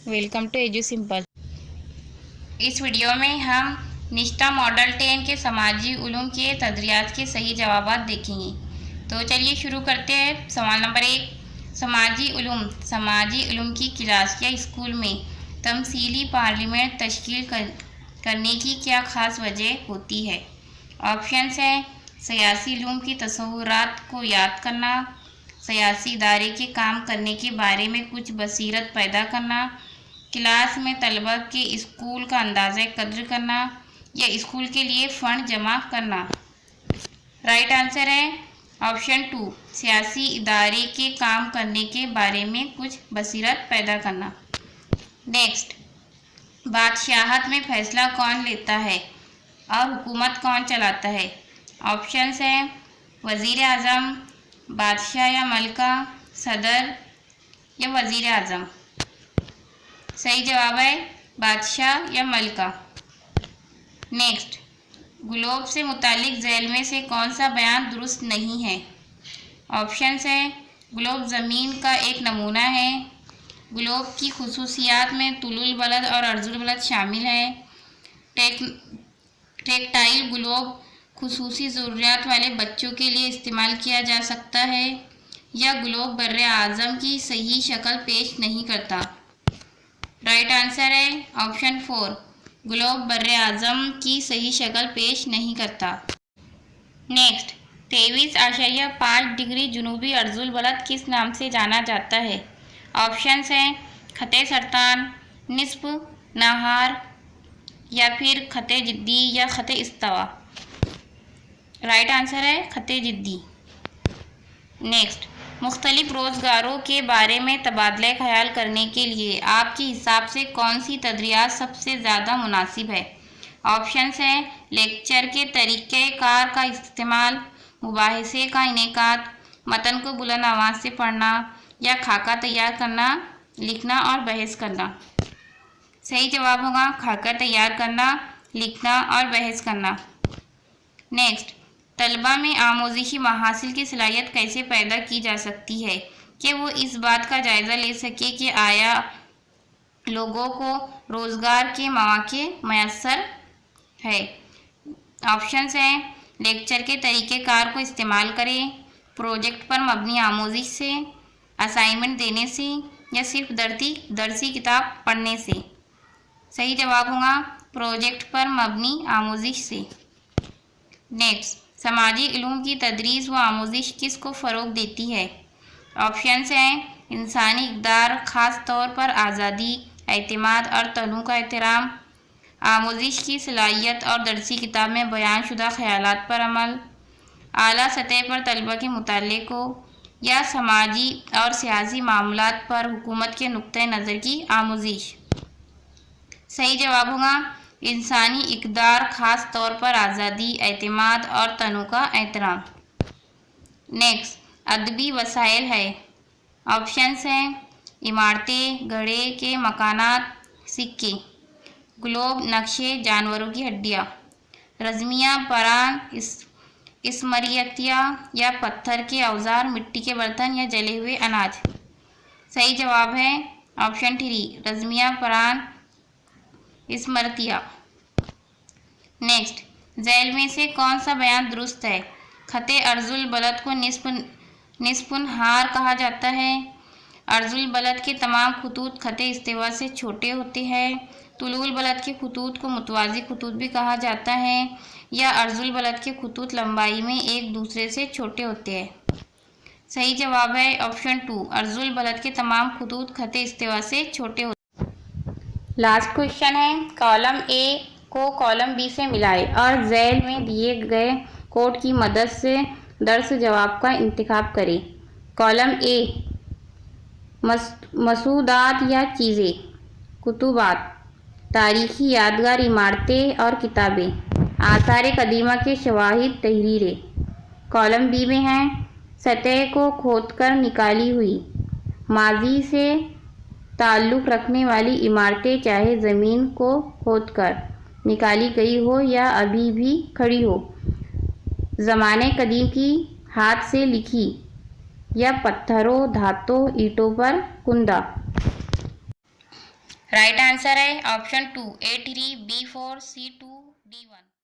Welcome to Edu Simple. इस video में हम निष्ठा मॉडल 10 के समाजी उलूम के तदरियात के सही जवाब देखेंगे। तो चलिए शुरू करते हैं। सवाल नंबर 1, समाजी उलूम की क्लास या स्कूल में तमसीली पार्लियामेंट तश्कील करने की क्या ख़ास वजह होती है? ऑप्शंस हैं सियासी उलूम की तसव्वुरात को याद करना, सियासी इदारे के काम करने के बारे में कुछ बसीरत पैदा करना, क्लास में तलबा के स्कूल का अंदाज़ा कद्र करना या स्कूल के लिए फ़ंड जमा करना। राइट आंसर है ऑप्शन 2, सियासी इदारे के काम करने के बारे में कुछ बसीरत पैदा करना। नेक्स्ट, बादशाहत में फ़ैसला कौन लेता है और हुकूमत कौन चलाता है? ऑप्शंस हैं वज़ीर आज़म, बादशाह या मलका, सदर या वज़ीर आज़म। सही जवाब है बादशाह या मलका। नेक्स्ट, ग्लोब से मुतालिक झैल में से कौन सा बयान दुरुस्त नहीं है? ऑप्शंस हैं ग्लोब ज़मीन का एक नमूना है, ग्लोब की खुसूसियात में तुलुल बलद और अर्जुल बलद शामिल है, टेक्टाइल ग्लोब खुसूसी ज़रूरियात वाले बच्चों के लिए इस्तेमाल किया जा सकता है, या ग्लोब बर्रे आज़म की सही शक्ल पेश नहीं करता। राइट आंसर है ऑप्शन 4, ग्लोब बर्रे आज़म की सही शक्ल पेश नहीं करता। नेक्स्ट, 23.5 डिग्री जुनूबी अर्जुल बलद किस नाम से जाना जाता है? ऑप्शंस हैं खते सरतान, निस्फ नहार या फिर खते जिद्दी या खते इस्तवा। राइट आंसर है खते जिद्दी। नेक्स्ट, मुख्तलिफ रोज़गारों के बारे में तबादला ख्याल करने के लिए आपके हिसाब से कौन सी तदरियात सबसे ज़्यादा मुनासिब है? ऑप्शंस हैं लेक्चर के तरीक़े कार का इस्तेमाल, मुबाहिसे का इनेकाद, मतन को बुलंद आवाज़ से पढ़ना या खाका तैयार करना, लिखना और बहस करना। सही जवाब होगा खाका तैयार करना, लिखना और बहस करना। नेक्स्ट, तलबा में आमोज़िशी महासिल की सलाहियत कैसे पैदा की जा सकती है कि वो इस बात का जायज़ा ले सके कि आया लोगों को रोज़गार के मौके मैसर है? ऑप्शंस हैं लेक्चर के तरीक़ेकार को इस्तेमाल करें, प्रोजेक्ट पर मबनी आमोज़िश से, असाइनमेंट देने से या सिर्फ दरसी किताब पढ़ने से। सही जवाब होगा प्रोजेक्ट पर मबनी आमोज़िश से। नेक्स्ट, समाजी इल्म की तदरीस व आमोज़िश किस को फ़रोग़ देती है? ऑप्शंस हैं इंसानी इक़दार, ख़ास तौर पर आज़ादी, एतमाद और तनू का एहतराम, आमोज़िश की सलाहियत और दरसी किताब में बयान शुदा ख़यालात पर अमल, आला सतह पर तलबा के मुताले को, या समाजी और सियासी मामलात पर हुकूमत के नुक्ते नज़र की आमोज़िश। सही जवाब होगा इंसानी इक़दार, ख़ास तौर पर आज़ादी, एतमाद और तनू का एहतराम। नेक्स्ट, अदबी वसाइल है। ऑप्शंस हैं इमारतें, घड़े के मकानात, सिक्के, ग्लोब, नक्शे, जानवरों की हड्डियाँ, रज़मियाँ, परान, इसमरियतिया या पत्थर के औजार, मिट्टी के बर्तन या जले हुए अनाज। सही जवाब है ऑप्शन 3, रज़मियाँ, परान, इसमरतिया। नेक्स्ट, झैल में से कौन सा बयान दुरुस्त है? खते अर्जुल बलद को निस्पुन हार कहा जाता है, अर्जुल बलद के तमाम खतूत खते इस्तिवा से छोटे होते हैं, तुलुल बलद के खतूत को मुतवाज़ी खतूत भी कहा जाता है, या अर्जुल बलद के खतूत लंबाई में एक दूसरे से छोटे होते हैं। सही जवाब है ऑप्शन 2, अर्जुल बलद के तमाम खतूत खते इस्तिवा से छोटे होते हैं। लास्ट क्वेश्चन है, कॉलम ए को कॉलम बी से मिलाए और झैल में दिए गए कोड की मदद से दर्स जवाब का इंतखाब करें। कॉलम ए मसूदात या चीज़ें, कुतुबात, तारीख़ी यादगार इमारतें और किताबें, आसार कदीमा के शवाहिद, तहरीरें। कॉलम बी में हैं सतह को खोदकर निकाली हुई, माजी से ताल्लुक़ रखने वाली इमारतें, चाहे ज़मीन को खोदकर निकाली गई हो या अभी भी खड़ी हो, ज़माने कदीम की हाथ से लिखी या पत्थरों, धातों, ईंटों पर कुंदा। رائٹ آنسر ہے option 2 A3 B4 C2 D1.